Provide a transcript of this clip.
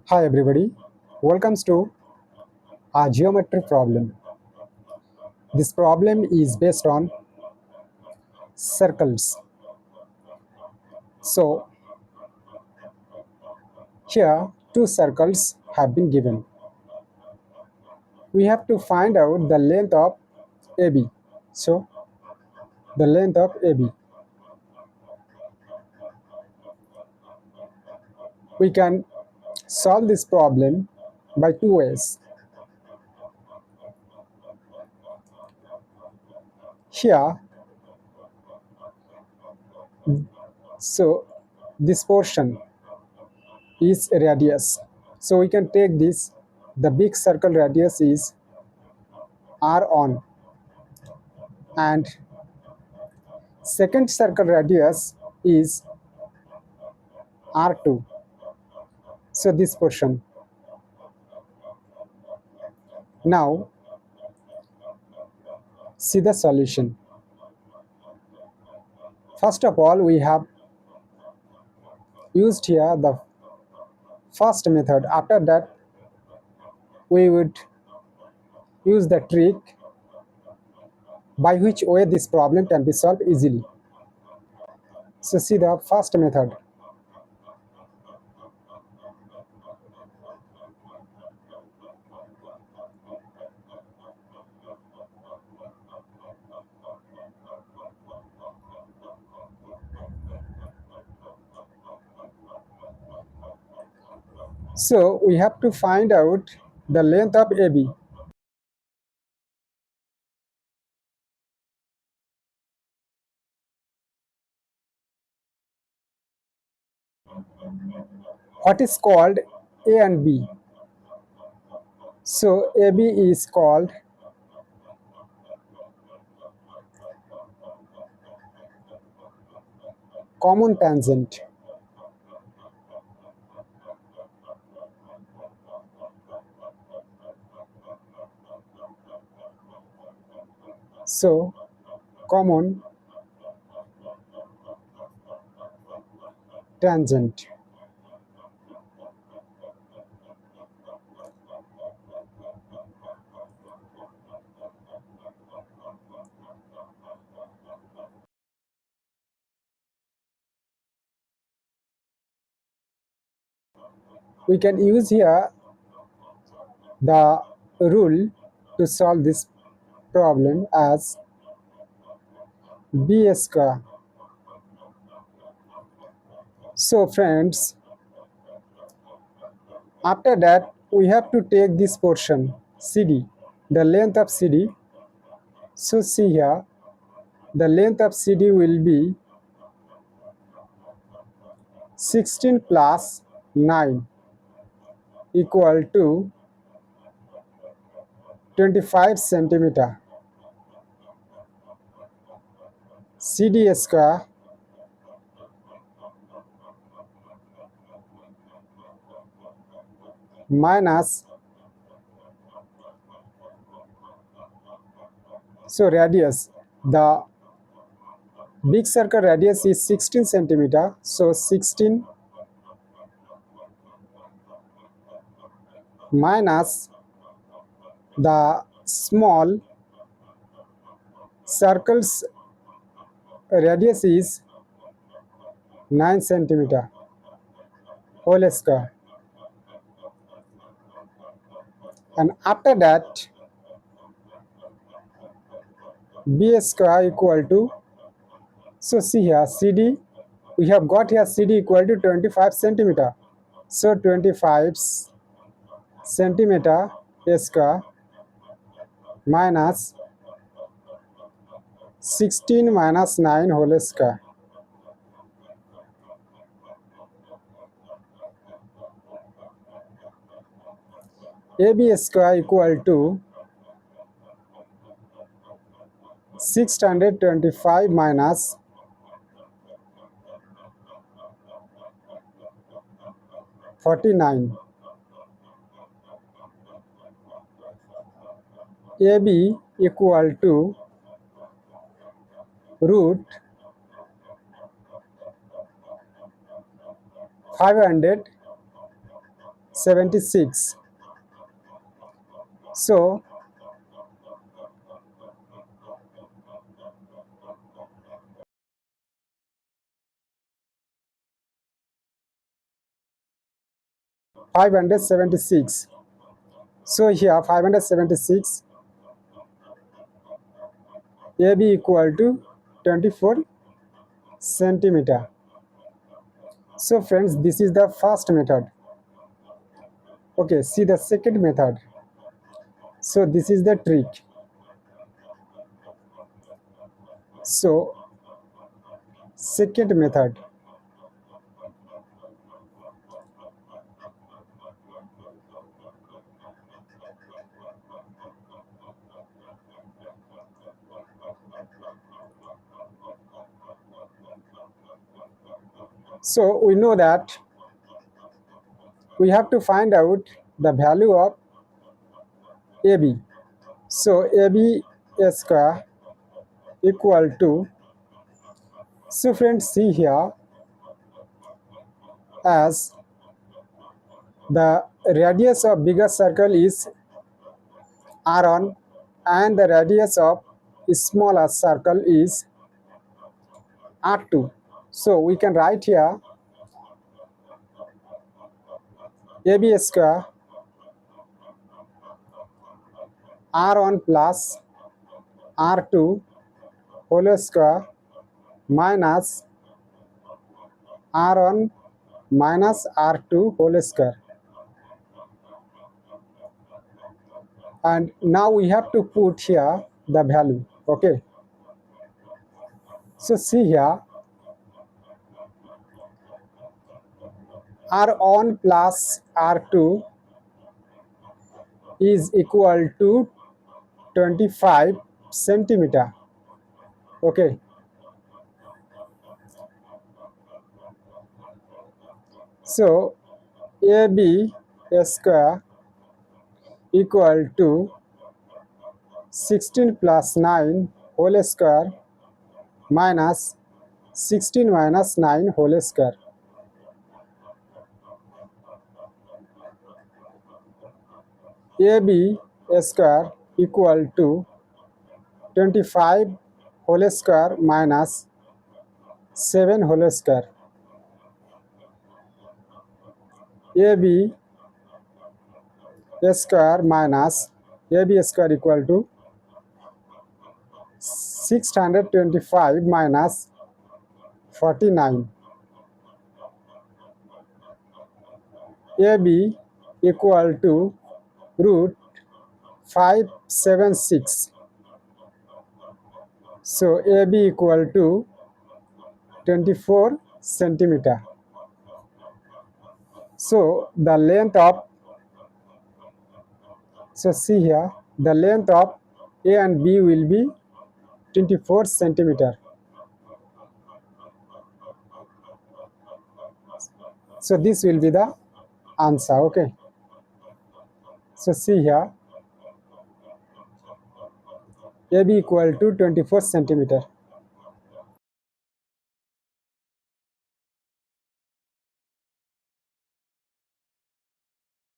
Hi everybody, welcome to a geometry problem. This problem is based on circles. So here two circles have been given. We have to find out the length of AB. So the length of AB. We can solve this problem by two ways. Here, so this portion is radius. So we can take this, the big circle radius is R1 and second circle radius is R2. So this portion. Now see the solution. First of all, we have used here the first method. After that, we would use the trick by which way this problem can be solved easily. So see the first method. So we have to find out the length of AB. What is called A and B? So AB is called common tangent. So common tangent. We can use here the rule to solve this problem as B square. So friends, after that we have to take this portion CD, the length of CD. So see here, the length of CD will be 16 plus 9 equal to 25 centimeter. CD square minus, so radius, the big circle radius is 16 centimeter. So 16 minus the small circle's radius is 9 centimeter whole square, and after that B square equal to, so see here CD, we have got here CD equal to 25 centimeter. So 25 centimeter square minus 16 minus 9 whole square. AB square equal to 625 minus 49. AB equal to root 500 76. So 576. So here 576 AB equal to 24 centimeter. So friends, this is the first method. Okay, see the second method. So this is the trick. So second method. So we know that we have to find out the value of AB. So AB square equal to, so friends, see here, as the radius of bigger circle is R1 and the radius of smaller circle is R2. So we can write here AB square R1 plus R2 whole square minus R1 minus R2 whole square. And now we have to put here the value. Okay. So see here, R1 plus R2 is equal to 25 centimeter. Okay. So AB square equal to 16 plus 9 whole square minus 16 minus 9 whole square. AB square equal to 25 whole square minus 7 whole square. AB square minus AB square equal to 625 minus 49. AB equal to root 576. So AB equal to 24 centimeter. So the length of, so see here, the length of A and B will be 24 centimeter. So this will be the answer. Okay. So see here, AB equal to 24 centimeter.